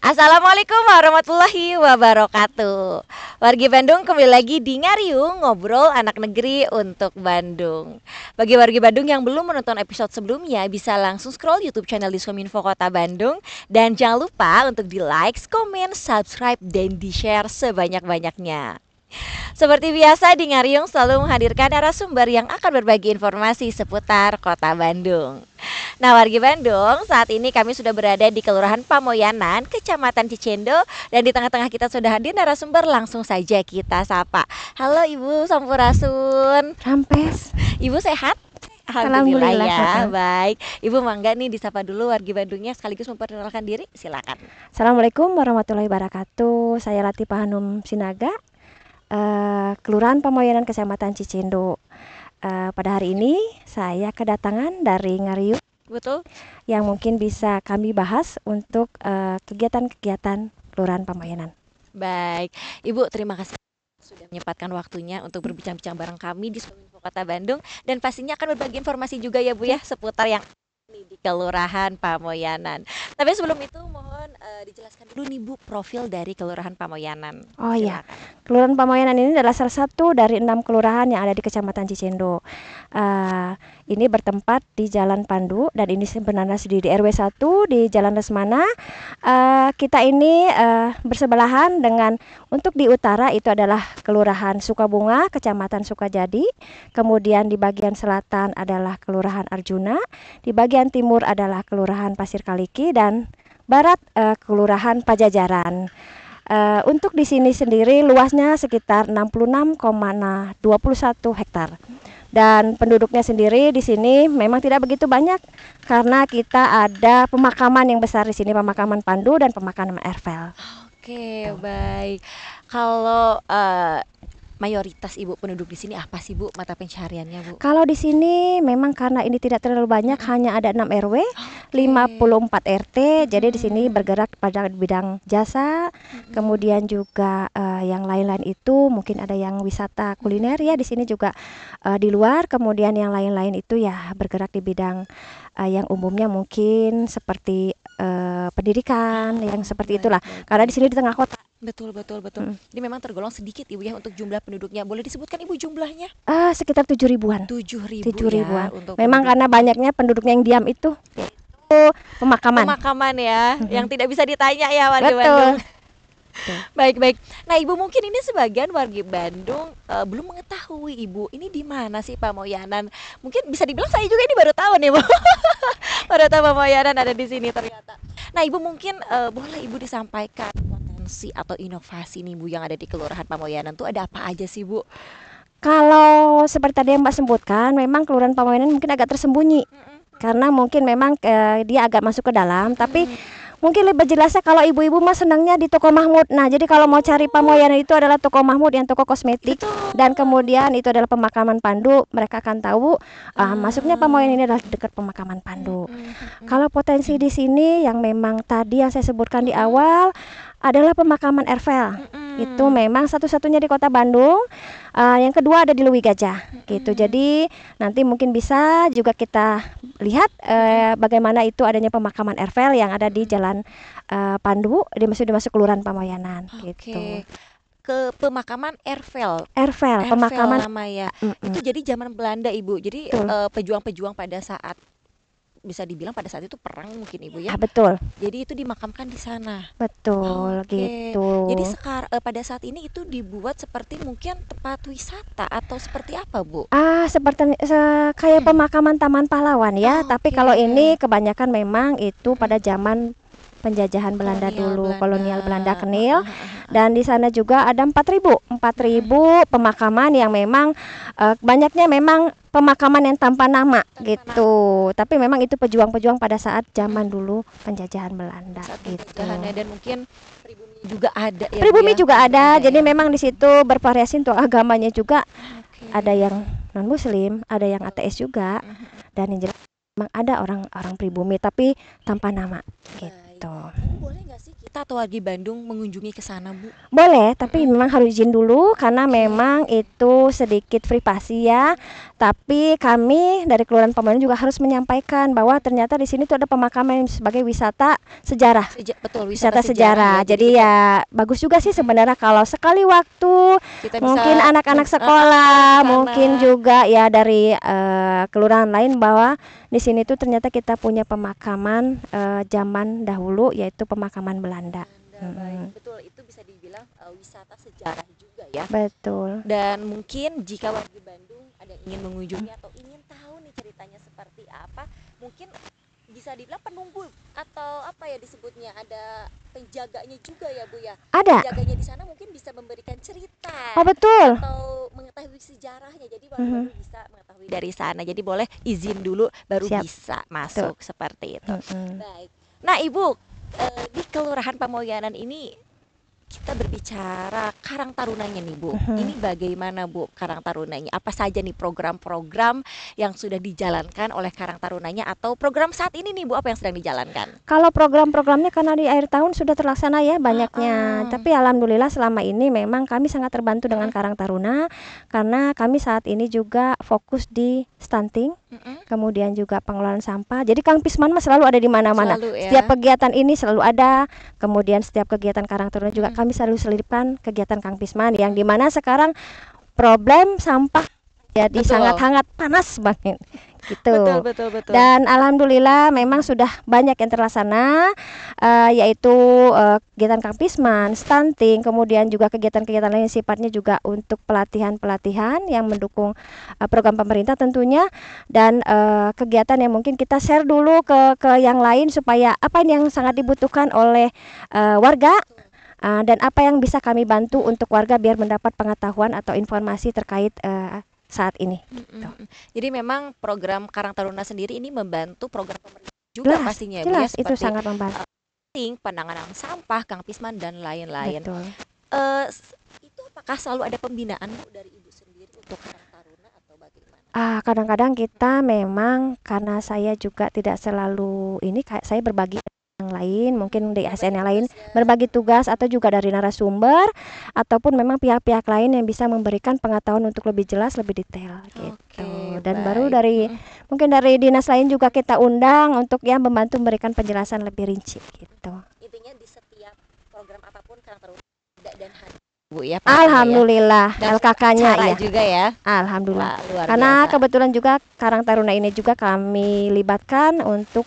Assalamualaikum warahmatullahi wabarakatuh. Wargi Bandung, kembali lagi di Ngariung, ngobrol anak negeri untuk Bandung. Bagi wargi Bandung yang belum menonton episode sebelumnya, bisa langsung scroll YouTube channel Diskominfo Kota Bandung. Dan jangan lupa untuk di like, komen, subscribe, dan di share sebanyak-banyaknya. Seperti biasa, di Ngariung selalu menghadirkan narasumber yang akan berbagi informasi seputar Kota Bandung. Nah, wargi Bandung, saat ini kami sudah berada di Kelurahan Pamoyanan, Kecamatan Cicendo, dan di tengah-tengah kita sudah hadir narasumber. Langsung saja kita sapa. Halo Ibu Sampurasun. Rampes. Ibu sehat? Alhamdulillah Alhamdulillah. ya, baik. Ibu mangga nih disapa dulu wargi Bandungnya sekaligus memperkenalkan diri, silakan. Assalamualaikum warahmatullahi wabarakatuh. Saya Latifah Hanum Sinaga, Kelurahan Pamoyanan, Kecamatan Cicendo. Pada hari ini saya kedatangan dari Ngariung Betul? yang mungkin bisa kami bahas untuk kegiatan-kegiatan Kelurahan Pamoyanan. Baik, Ibu terima kasih sudah menyempatkan waktunya untuk berbincang-bincang bareng kami di Diskominfo Kota Bandung, dan pastinya akan berbagi informasi juga ya Bu ya seputar yang di Kelurahan Pamoyanan. Tapi sebelum itu mohon dijelaskan dulu nih Bu profil dari Kelurahan Pamoyanan. Oh iya, Silakan. Kelurahan Pamoyanan ini adalah salah satu dari 6 kelurahan yang ada di Kecamatan Cicendo. Ini bertempat di Jalan Pandu dan ini sebenarnya di RW 1 di Jalan Lesmana. Kita ini bersebelahan dengan, untuk di utara itu adalah Kelurahan Sukabunga, Kecamatan Sukajadi. Kemudian di bagian selatan adalah Kelurahan Arjuna, di bagian timur adalah Kelurahan Pasir Kaliki, dan barat Kelurahan Pajajaran. Untuk di sini sendiri luasnya sekitar 66,21 hektar. Dan penduduknya sendiri di sini memang tidak begitu banyak karena kita ada pemakaman yang besar di sini, pemakaman Pandu dan pemakaman Ervel. Oke, baik. Kalau mayoritas Ibu penduduk di sini apa sih Bu mata pencahariannya Bu? Kalau di sini memang karena ini tidak terlalu banyak, hanya ada 6 RW, 54 RT. Jadi di sini bergerak pada bidang jasa. Kemudian juga yang lain-lain itu mungkin ada yang wisata kuliner ya di sini juga di luar. Kemudian yang lain-lain itu ya bergerak di bidang yang umumnya mungkin seperti pendidikan, yang seperti itulah. Karena di sini di tengah kota. Betul, betul, betul. Ini memang tergolong sedikit Ibu ya untuk jumlah penduduknya. Boleh disebutkan Ibu jumlahnya? Sekitar 7 ribuan. 7.000 7 ya ribuan. untuk Memang penduduk. karena banyaknya penduduknya yang diam itu pemakaman. Pemakaman ya, yang tidak bisa ditanya ya warga Betul. Bandung. Betul. Baik, baik. Nah, Ibu mungkin ini sebagian warga Bandung belum mengetahui Ibu ini di mana sih Pamoyanan. Mungkin bisa dibilang saya juga ini baru tahu nih Bu. Baru tahu Pamoyanan ada di sini ternyata. Nah, Ibu mungkin boleh Ibu disampaikan potensi atau inovasi nih Bu yang ada di Kelurahan Pamoyanan tuh ada apa aja sih Bu? Kalau seperti tadi yang Mbak sebutkan, memang Kelurahan Pamoyanan mungkin agak tersembunyi karena mungkin memang dia agak masuk ke dalam, tapi mungkin lebih jelasnya kalau ibu-ibu mah senangnya di toko Mahmud. Nah, jadi kalau mau cari Pamoyanan itu adalah toko Mahmud yang toko kosmetik, dan kemudian itu adalah pemakaman Pandu. Mereka akan tahu masuknya Pamoyanan ini adalah dekat pemakaman Pandu. Kalau potensi di sini yang memang tadi yang saya sebutkan di awal adalah pemakaman Ervel. Itu memang satu-satunya di Kota Bandung. Yang kedua ada di Lewi Gajah gitu. Jadi nanti mungkin bisa juga kita lihat bagaimana itu adanya pemakaman Ervel yang ada di Jalan Pandu, dimasuk Kelurahan Pamoyanan gitu. Oke. Ke pemakaman Ervel. Ervel, pemakaman lama ya. Itu jadi zaman Belanda Ibu. Jadi Betul. pejuang-pejuang pada saat bisa dibilang pada saat itu perang mungkin Ibu ya. betul, Jadi itu dimakamkan di sana. betul Oke. gitu. Jadi pada saat ini itu dibuat seperti mungkin tempat wisata atau seperti apa Bu? Seperti kayak pemakaman Taman Pahlawan ya, tapi kalau Oke. ini kebanyakan memang itu pada zaman penjajahan Belanda dulu, kolonial Belanda Kenil. Dan di sana juga ada 4.000 pemakaman yang memang banyaknya memang pemakaman yang tanpa nama gitu. Tapi memang itu pejuang-pejuang pada saat zaman dulu penjajahan Belanda Saat gitu. penjajahannya, dan mungkin pribumi juga ada ya Bu Pribumi ya? juga ada, jadi ya. memang di situ bervariasi untuk agamanya juga. Oke. Ada yang non muslim, ada yang ateis juga, dan yang jelas memang ada orang-orang pribumi tapi tanpa nama gitu. gitu. Boleh nggak sih kita atau wargi Bandung mengunjungi ke sana, Bu? Boleh, tapi memang harus izin dulu karena memang itu sedikit privasi ya. Tapi kami dari Kelurahan Pamoyanan juga harus menyampaikan bahwa ternyata di sini tuh ada pemakaman sebagai wisata sejarah. Betul, Wisata sejarah. Jadi ya bagus juga sih sebenarnya kalau sekali waktu kita bisa mungkin anak-anak ke sekolah, sana. mungkin juga ya dari kelurahan lain bahwa di sini tuh ternyata kita punya pemakaman zaman dahulu yaitu pemakaman Belanda. Baik, betul, itu bisa dibilang wisata sejarah juga ya. Betul. Dan mungkin jika warga Bandung ada yang ingin mengunjungi atau ingin tahu nih ceritanya seperti apa, mungkin bisa dibilang penunggu atau apa ya disebutnya, ada penjaganya juga ya, Bu ya. Ada. Penjaganya di sana mungkin bisa memberikan cerita. Oh betul. Atau mengetahui sejarahnya. Jadi warga Bandung bisa mengetahui dari sana. Jadi boleh izin dulu baru Siap. bisa masuk seperti itu. Mm-mm. Baik. Nah, Ibu, di Kelurahan Pamoyanan ini kita berbicara Karang Tarunanya nih, Bu. Ini bagaimana, Bu, Karang Tarunanya? Apa saja nih program-program yang sudah dijalankan oleh Karang Tarunanya atau program saat ini nih, Bu, apa yang sedang dijalankan? Kalau program-programnya karena di akhir tahun sudah terlaksana ya banyaknya. Tapi alhamdulillah selama ini memang kami sangat terbantu dengan Karang Taruna karena kami saat ini juga fokus di stunting, kemudian juga pengelolaan sampah. Jadi Kang Pisman mah selalu ada di mana-mana. Selalu ya. Setiap kegiatan ini selalu ada. Kemudian setiap kegiatan Karang Taruna juga kami selalu selipkan kegiatan Kang Pisman yang dimana sekarang problem sampah jadi Betul. sangat-sangat panas banget gitu. Betul. Dan alhamdulillah memang sudah banyak yang terlaksana yaitu kegiatan Kang Pisman, stunting, kemudian juga kegiatan-kegiatan lain sifatnya juga untuk pelatihan-pelatihan yang mendukung program pemerintah tentunya dan kegiatan yang mungkin kita share dulu ke yang lain supaya apa yang sangat dibutuhkan oleh warga. Dan apa yang bisa kami bantu untuk warga biar mendapat pengetahuan atau informasi terkait saat ini. Jadi memang program Karang Taruna sendiri ini membantu program pemerintah juga pastinya, Bu, jelas ya, itu sangat membantu. Penanganan sampah, Kang Pisman dan lain-lain. Betul. Itu apakah selalu ada pembinaan, Bu, dari Ibu sendiri untuk Karang Taruna atau bagaimana? Kadang-kadang kita memang karena saya juga tidak selalu ini kayak saya berbagi yang lain, mungkin di ASN yang lain berbagi tugas atau juga dari narasumber ataupun memang pihak-pihak lain yang bisa memberikan pengetahuan untuk lebih jelas, lebih detail gitu. Dan baru dari mungkin dari dinas lain juga kita undang untuk ya membantu memberikan penjelasan lebih rinci gitu. Intinya di setiap program apapun Karang Taruna ada dan hadir, Bu, ya. Alhamdulillah ya. LKK-nya ya. Juga ya. Alhamdulillah. Wah, Karena biasa. kebetulan juga Karang Taruna ini juga kami libatkan untuk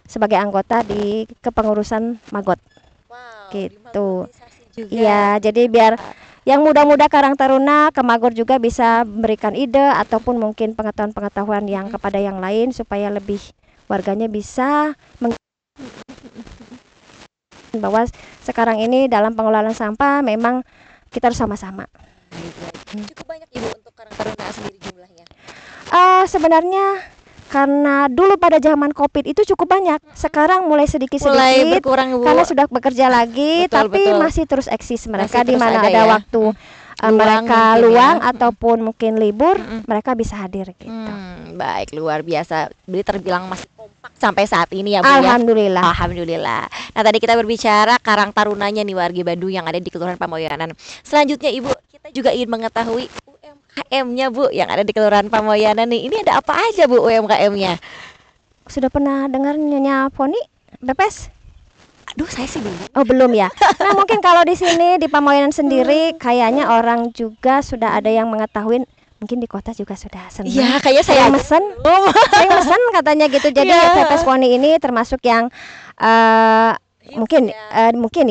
sebagai anggota di kepengurusan Magot. Wow, gitu. Iya, jadi biar yang muda-muda Karang Taruna ke Magot juga bisa memberikan ide ataupun mungkin pengetahuan-pengetahuan yang kepada yang lain supaya lebih warganya bisa bahwa sekarang ini dalam pengelolaan sampah memang kita harus sama-sama. Cukup banyak, Ibu, untuk Karang Taruna sendiri jumlahnya? Sebenarnya karena dulu pada zaman Covid itu cukup banyak. Sekarang mulai sedikit-sedikit berkurang, Bu. karena sudah bekerja lagi, tapi masih terus eksis mereka di mana ada waktu mereka luang ataupun mungkin libur, mereka bisa hadir gitu. Baik, luar biasa. Jadi terbilang masih kompak sampai saat ini ya, Bu, Alhamdulillah. ya. Alhamdulillah. Nah, tadi kita berbicara Karang Tarunanya nih warga Bandung yang ada di Kelurahan Pamoyanan. Selanjutnya, Ibu, kita juga ingin mengetahui UMKM-nya, Bu, yang ada di Kelurahan Pamoyanan nih. Ini ada apa aja, Bu, UMKM-nya? Sudah pernah dengar Nyonya Foni Bepes? Aduh, saya sih belum. Oh, belum ya. Nah, mungkin kalau di sini di Pamoyanan sendiri kayaknya orang juga sudah ada yang mengetahui, mungkin di kota juga sudah senang. Iya, kayaknya saya mesen. Saya mesen katanya gitu. Jadi Bepes Foni ini termasuk yang mungkin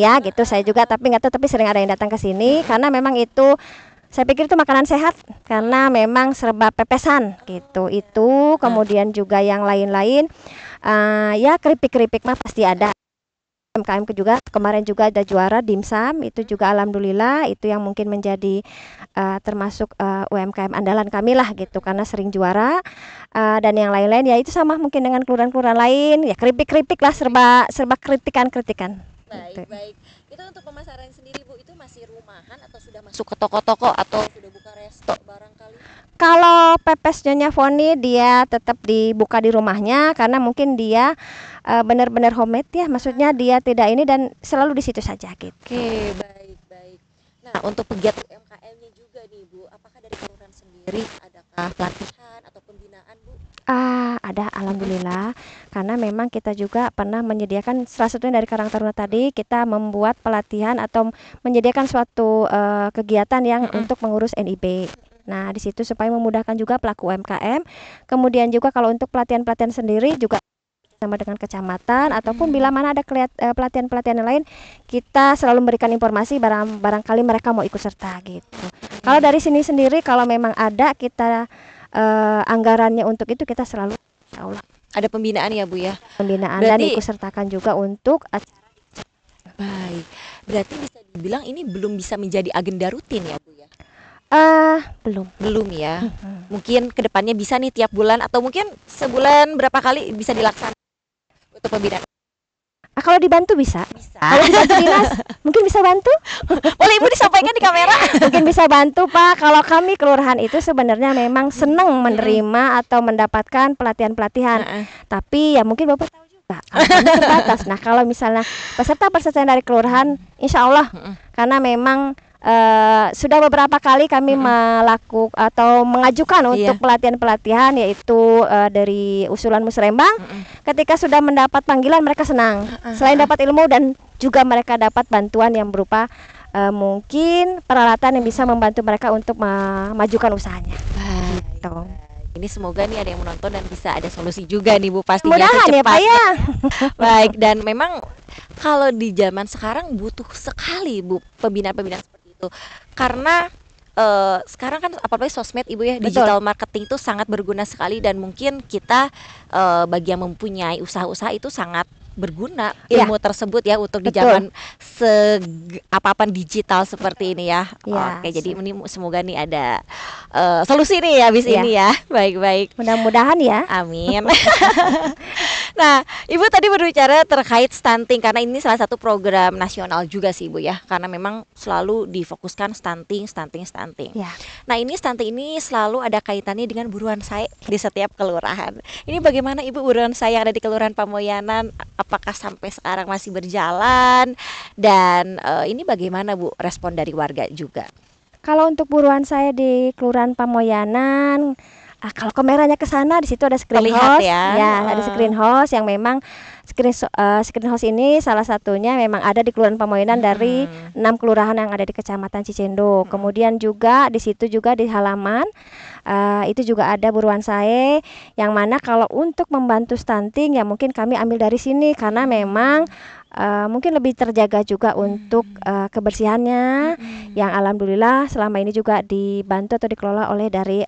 ya gitu. Saya juga tapi nggak tahu, tapi sering ada yang datang ke sini karena memang itu saya pikir itu makanan sehat karena memang serba pepesan gitu. Itu kemudian juga yang lain-lain ya keripik-keripik mah pasti ada. UMKM juga kemarin juga ada juara dimsum, itu juga alhamdulillah itu yang mungkin menjadi termasuk UMKM andalan kami lah gitu karena sering juara dan yang lain-lain ya itu sama mungkin dengan kelurahan-kelurahan lain ya keripik-keripik lah serba kritikan-kritikan. Baik. Itu untuk pemasaran sendiri, Bu, itu masih rumahan atau sudah masuk ke toko-toko atau sudah buka resto barangkali? Kalau pepes Nyonya Foni dia tetap dibuka di rumahnya karena mungkin dia benar-benar homemade ya, maksudnya dia tidak ini dan selalu di situ saja gitu. Oke, baik, baik. Nah, untuk pegiat UMKM-nya juga nih, Bu, apakah dari kelurahan sendiri adakah pelatihan atau pembinaan, Bu? Ada alhamdulillah, karena memang kita juga pernah menyediakan salah satunya dari Karang Taruna tadi, kita membuat pelatihan atau menyediakan suatu kegiatan yang untuk mengurus NIB. Nah, di situ supaya memudahkan juga pelaku UMKM. Kemudian juga kalau untuk pelatihan-pelatihan sendiri juga sama dengan kecamatan ataupun bila mana ada pelatihan-pelatihan yang lain, kita selalu memberikan informasi barangkali mereka mau ikut serta gitu. Kalau dari sini sendiri kalau memang ada kita anggarannya untuk itu kita selalu insya Allah Ada pembinaan ya, Bu ya? pembinaan dan Berarti ikut sertakan juga untuk baik. Berarti bisa dibilang ini belum bisa menjadi agenda rutin ya, Bu ya? belum. Belum ya. Mungkin kedepannya bisa nih tiap bulan atau mungkin sebulan berapa kali bisa dilaksanakan untuk pembinaan? Kalau dibantu bisa. Bisa. Kalau dibantu dinas mungkin bisa bantu. Boleh Ibu disampaikan di kamera? Mungkin bisa bantu Pak. Kalau kami kelurahan itu sebenarnya memang senang menerima atau mendapatkan pelatihan-pelatihan. Tapi ya mungkin Bapak tahu juga anggarannya terbatas. Nah, kalau misalnya peserta-peserta dari kelurahan insya Allah karena memang sudah beberapa kali kami melakukan atau mengajukan untuk pelatihan-pelatihan yaitu dari usulan Musrembang. Ketika sudah mendapat panggilan mereka senang. Selain dapat ilmu dan juga mereka dapat bantuan yang berupa mungkin peralatan yang bisa membantu mereka untuk memajukan usahanya. Gitu. Ini semoga nih ada yang menonton dan bisa ada solusi juga nih Bu pastinya Mudahan ya Pak ya. Baik, dan memang kalau di zaman sekarang butuh sekali Bu pembinaan-pembinaan seperti itu karena sekarang kan apalagi sosmed Ibu ya, digital marketing itu sangat berguna sekali dan mungkin kita bagi yang mempunyai usaha-usaha itu sangat berguna ilmu tersebut ya untuk di zaman apa-apa digital seperti ini ya. Oke, jadi ini semoga nih ada solusi nih habis ini ya. Baik-baik. Mudah-mudahan ya. Amin. Nah, Ibu tadi berbicara terkait stunting karena ini salah satu program nasional juga sih Ibu ya. Karena memang selalu difokuskan stunting. Ya. Nah, ini stunting ini selalu ada kaitannya dengan buruan saya di setiap kelurahan. Ini bagaimana Ibu buruan saya yang ada di Kelurahan Pamoyanan? Apakah sampai sekarang masih berjalan? Dan ini bagaimana Bu respon dari warga juga? Kalau untuk buruan saya di Kelurahan Pamoyanan, kalau kameranya ke sana di situ ada screen house ya, ada screen house yang memang screen house ini salah satunya memang ada di Kelurahan Pamoyanan dari 6 kelurahan yang ada di Kecamatan Cicendo. Kemudian juga di situ juga di halaman itu juga ada buruan saya yang mana kalau untuk membantu stunting ya mungkin kami ambil dari sini karena memang mungkin lebih terjaga juga untuk kebersihannya yang alhamdulillah selama ini juga dibantu atau dikelola oleh dari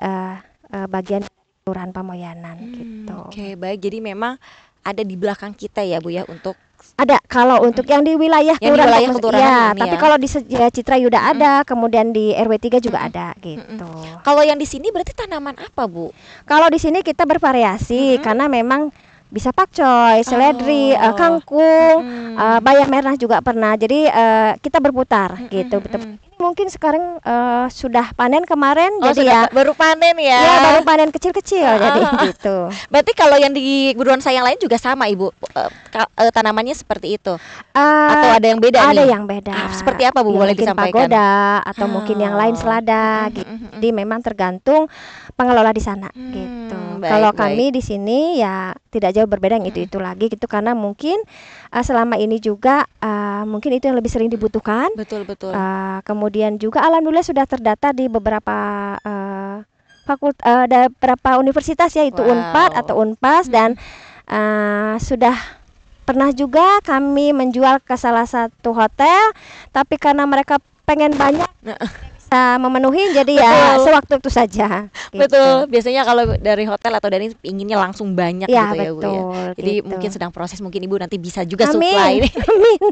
bagian Kelurahan Pamoyanan gitu. Oke, baik. Jadi memang ada di belakang kita ya Bu ya untuk ada kalau untuk yang di wilayah kelurahan ya, tapi kalau di Citra Yuda ada, kemudian di RW 3 juga ada gitu. Kalau yang di sini berarti tanaman apa Bu? Kalau di sini kita bervariasi karena memang bisa pakcoy, seledri, kangkung, bayam merah juga pernah. Jadi kita berputar gitu. Mungkin sekarang sudah panen kemarin jadi ya baru panen ya. Ya, baru panen kecil-kecil jadi gitu. Berarti kalau yang di buruan saya yang lain juga sama Ibu. Tanamannya seperti itu. Atau ada yang beda nih? Ada yang beda. Seperti apa Bu, boleh disampaikan? Pagoda atau mungkin yang lain selada gitu. Jadi memang tergantung pengelola di sana gitu. Kalau kami di sini ya tidak jauh berbeda yang itu lagi gitu karena mungkin selama ini juga mungkin itu yang lebih sering dibutuhkan. Betul. Kemudian juga alhamdulillah sudah terdata di beberapa ada beberapa universitas yaitu Unpad atau Unpas dan sudah pernah juga kami menjual ke salah satu hotel tapi karena mereka pengen banyak bisa memenuhi jadi ya sewaktu-waktu saja gitu. Betul, biasanya kalau dari hotel atau dari inginnya langsung banyak ya, gitu ya Bu ya. Jadi gitu. mungkin sedang proses, mungkin Ibu nanti bisa juga supply.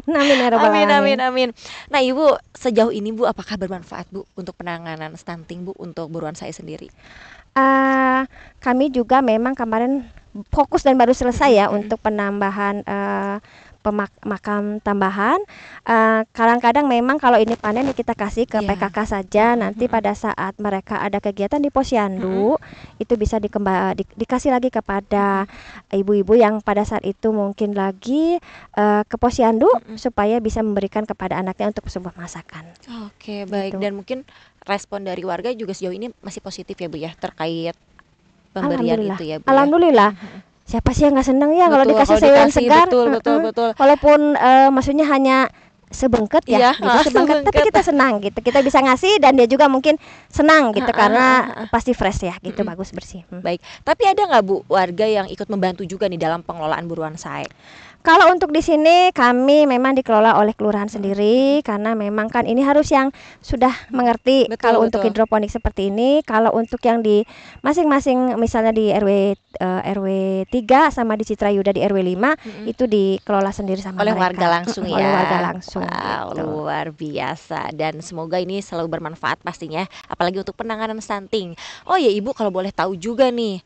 Amin. Nah Ibu, sejauh ini Bu apakah bermanfaat Bu untuk penanganan stunting Bu untuk buruan saya sendiri? Kami juga memang kemarin fokus dan baru selesai ya untuk penambahan makam tambahan. Kadang-kadang memang kalau ini panen kita kasih ke Iya. PKK saja. Nanti pada saat mereka ada kegiatan di posyandu itu bisa dikasih lagi kepada ibu-ibu yang pada saat itu mungkin lagi ke posyandu supaya bisa memberikan kepada anaknya untuk sebuah masakan. Oke, baik. Gitu. Dan mungkin respon dari warga juga sejauh ini masih positif ya Bu ya terkait pemberian Alhamdulillah. itu ya Bu ya. Alhamdulillah. Siapa sih yang nggak senang ya kalau Betul, dikasih kalau sayuran dikasih, segar? betul, betul, betul. Walaupun maksudnya hanya sebengket Iya, ya, gitu, sebengket, tapi sebengket. kita senang gitu. Kita bisa ngasih dan dia juga mungkin senang gitu karena pasti fresh ya, gitu, Mm-mm. bagus bersih. Baik. Tapi ada nggak Bu warga yang ikut membantu juga nih dalam pengelolaan buruan sae? Kalau untuk di sini kami memang dikelola oleh kelurahan sendiri karena memang kan ini harus yang sudah mengerti. Betul, Kalau untuk betul. hidroponik seperti ini, kalau untuk yang di masing-masing misalnya di RW 3 sama di Citrayuda di RW 5 itu dikelola sendiri sama Oleh mereka. warga langsung ya. Oleh warga langsung. Wow, gitu. luar biasa. Dan semoga ini selalu bermanfaat pastinya, apalagi untuk penanganan stunting. Oh ya Ibu, kalau boleh tahu juga nih,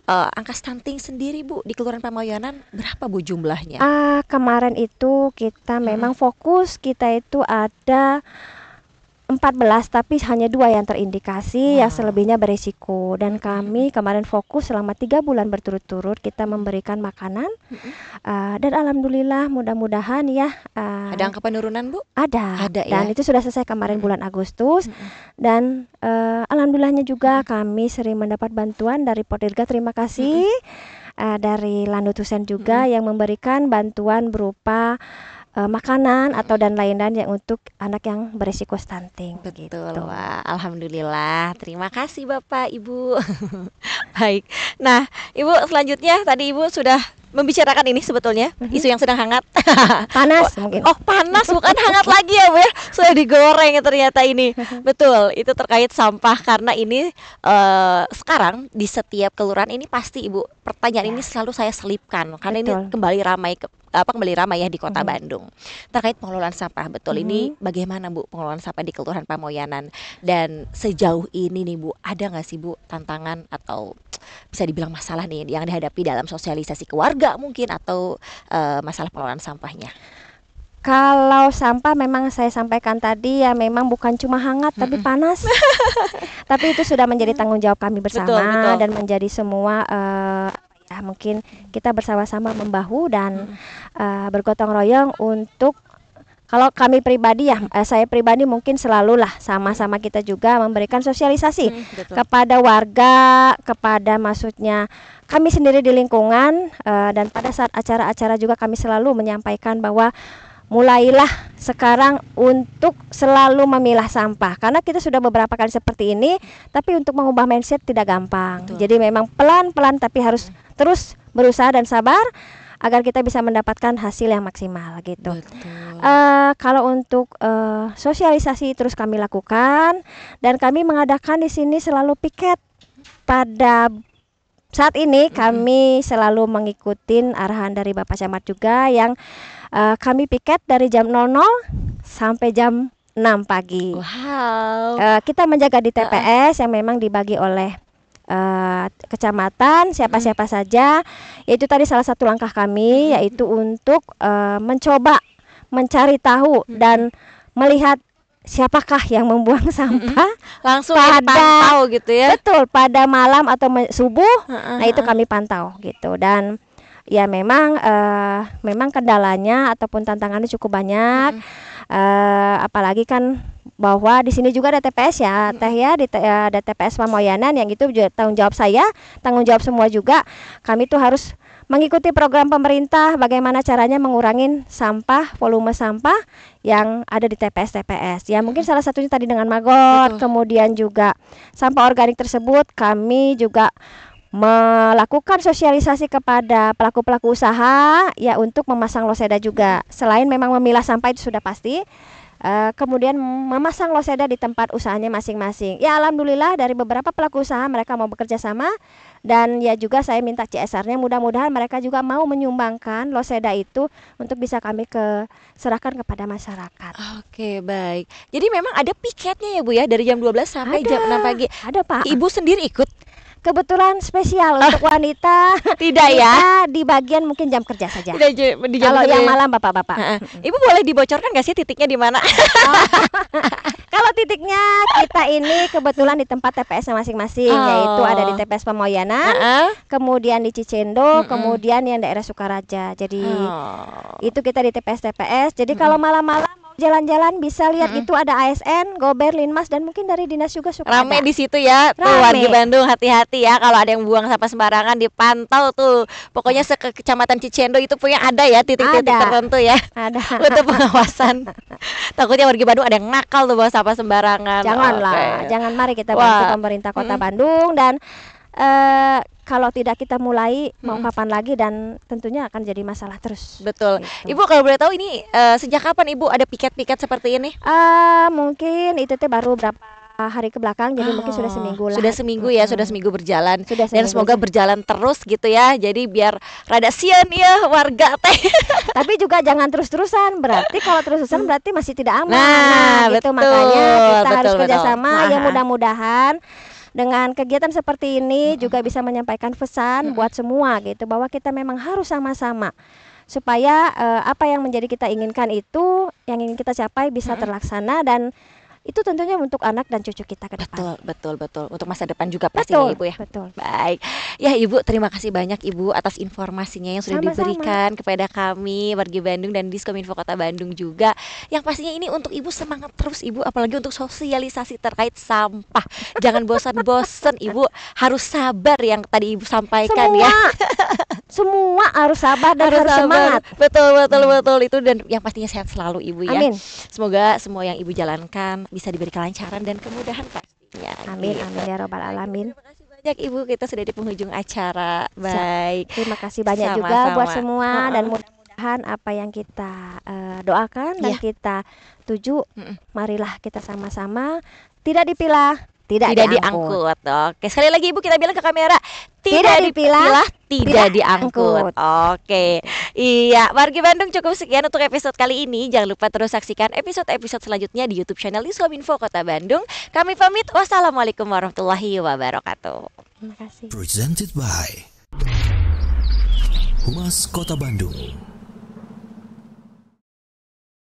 angka stunting sendiri Bu di Kelurahan Pamayanan berapa Bu jumlahnya? Kemarin itu kita memang fokus kita itu ada 14 tapi hanya 2 yang terindikasi, yang selebihnya beresiko. Dan kami kemarin fokus selama 3 bulan berturut-turut kita memberikan makanan. Dan alhamdulillah mudah-mudahan ya Ada angka penurunan Bu? ada. Ada Dan ya. itu sudah selesai kemarin bulan Agustus. Dan alhamdulillahnya juga kami sering mendapat bantuan dari Podirga, terima kasih. Dari Landut Husen juga yang memberikan bantuan berupa makanan atau dan lain-lain yang untuk anak yang berisiko stunting. Betul, gitu. Wah, alhamdulillah. Terima kasih Bapak, Ibu. Baik. Nah, Ibu selanjutnya tadi Ibu sudah membicarakan ini sebetulnya isu yang sedang hangat. Panas mungkin. Oh, panas bukan hangat lagi ya Bu ya. Sudah digoreng ternyata ini. Betul, itu terkait sampah karena ini sekarang di setiap kelurahan ini pasti Ibu pertanyaan ini selalu saya selipkan karena ini Betul. kembali ramai ya di Kota Bandung. Terkait pengelolaan sampah. Betul, ini bagaimana Bu pengelolaan sampah di Kelurahan Pamoyanan dan sejauh ini nih Bu, ada nggak sih Bu tantangan atau bisa dibilang masalah nih yang dihadapi dalam sosialisasi ke warga mungkin atau masalah pengelolaan sampahnya? Kalau sampah memang saya sampaikan tadi ya memang bukan cuma hangat tapi panas. Tapi itu sudah menjadi tanggung jawab kami bersama betul. dan menjadi semua ya mungkin kita bersama-sama membahu dan bergotong royong untuk kalau kami pribadi ya saya pribadi mungkin selalulah sama-sama kita juga memberikan sosialisasi Betul. kepada warga, kepada maksudnya kami sendiri di lingkungan dan pada saat acara-acara juga kami selalu menyampaikan bahwa mulailah sekarang untuk selalu memilah sampah karena kita sudah beberapa kali seperti ini tapi untuk mengubah mindset tidak gampang. Betul. Jadi memang pelan-pelan tapi harus terus berusaha dan sabar agar kita bisa mendapatkan hasil yang maksimal gitu. Betul. Kalau untuk sosialisasi terus kami lakukan dan kami mengadakan di sini selalu piket. Pada saat ini kami selalu mengikuti arahan dari Bapak Camat juga yang kami piket dari jam 00 sampai jam 6 pagi. Wow. Kita menjaga di TPS yang memang dibagi oleh kecamatan siapa-siapa saja. Yaitu tadi salah satu langkah kami yaitu untuk mencoba mencari tahu dan melihat siapakah yang membuang sampah Langsung dipantau gitu ya. Betul, pada malam atau subuh. Nah, itu kami pantau gitu dan ya memang memang kendalanya ataupun tantangannya cukup banyak. Apalagi kan bahwa di sini juga ada TPS ya, Teh ya, ada TPS Pamoyanan yang itu juga tanggung jawab saya, tanggung jawab semua juga. Kami tuh harus mengikuti program pemerintah bagaimana caranya mengurangi sampah, volume sampah yang ada di TPS-TPS. Ya mungkin salah satunya tadi dengan maggot, kemudian juga sampah organik tersebut kami juga melakukan sosialisasi kepada pelaku-pelaku usaha ya untuk memasang loseda juga. Selain memang memilah sampah itu sudah pasti, kemudian memasang loseda di tempat usahanya masing-masing. Ya alhamdulillah dari beberapa pelaku usaha mereka mau bekerja sama dan ya juga saya minta CSR-nya mudah-mudahan mereka juga mau menyumbangkan loseda itu untuk bisa kami serahkan kepada masyarakat. Oke, baik. Jadi memang ada piketnya ya Bu ya dari jam 12 sampai jam 6 pagi. Ada Pak. Ibu sendiri ikut? kebetulan spesial untuk wanita. Tidak ya? Kita di bagian mungkin jam kerja saja. Tidak di jam Kalau kerja. yang malam bapak-bapak. Ibu boleh dibocorkan nggak sih titiknya di mana? Kalau titiknya kita ini kebetulan di tempat TPS masing-masing, yaitu ada di TPS Pamoyanan, kemudian di Cicendo, kemudian yang daerah Sukaraja. Jadi itu kita di TPS. Jadi kalau malam-malam mau jalan-jalan bisa lihat itu ada ASN, Gober, Linmas, dan mungkin dari dinas juga suka Rame ada. di situ ya. Tuh Rame. warga Bandung hati-hati ya kalau ada yang buang sampah sembarangan, dipantau tuh. Pokoknya kecamatan Cicendo itu punya ada ya titik-titik Ada. tertentu ya. Ada. Untuk pengawasan. Takutnya warga Bandung ada yang nakal tuh bawa sampah sembarangan. Janganlah, Oke. jangan, mari kita bantu Wah. pemerintah Kota Bandung dan kalau tidak kita mulai mau kapan lagi, dan tentunya akan jadi masalah terus. Betul. Gitu. Ibu kalau boleh tahu ini sejak kapan Ibu ada piket-piket seperti ini? Mungkin itu teh baru berapa hari ke belakang, jadi mungkin sudah seminggu lah. Sudah seminggu ya, sudah seminggu berjalan. Sudah Dan seminggu semoga berjalan terus gitu ya. Jadi biar rada sian ya warga teh. Tapi juga jangan terus-terusan. Berarti kalau terus-terusan berarti masih tidak aman. Nah, gitu. betul, Makanya kita harus betul. kerjasama. Nah. Ya mudah-mudahan dengan kegiatan seperti ini juga bisa menyampaikan pesan buat semua gitu, bahwa kita memang harus sama-sama supaya apa yang menjadi kita inginkan itu, yang ingin kita capai bisa terlaksana, dan itu tentunya untuk anak dan cucu kita ke depan. Betul. Untuk masa depan juga pastinya Ibu ya. Betul. Baik. Ya Ibu, terima kasih banyak Ibu atas informasinya yang sudah Sama-sama. diberikan kepada kami warga Bandung dan Diskominfo Kota Bandung juga. Yang pastinya ini untuk Ibu semangat terus Ibu, apalagi untuk sosialisasi terkait sampah. Jangan bosan-bosan Ibu, harus sabar yang tadi Ibu sampaikan ya. Semua harus sabar dan harus semangat. Betul itu, dan yang pastinya sehat selalu Ibu ya. Amin. Semoga semua yang Ibu jalankan bisa diberi kelancaran dan kemudahan pastinya. Amin, Gitu. amin ya robbal alamin. Terima kasih banyak Ibu, kita sudah di penghujung acara. Baik. Terima kasih banyak juga Sama-sama. buat semua, dan mudah-mudahan apa yang kita doakan dan Iya. kita tuju, marilah kita sama-sama tidak dipilah, tidak diangkut. Oke, sekali lagi Ibu kita bilang ke kamera, Tidak dipilah, tidak tidak diangkut. diangkut. Oke. Iya, warga Bandung, cukup sekian untuk episode kali ini. Jangan lupa terus saksikan episode-episode selanjutnya di YouTube channel Diskominfo Kota Bandung. Kami pamit. Wassalamualaikum warahmatullahi wabarakatuh. Terima kasih. Presented by Humas Kota Bandung.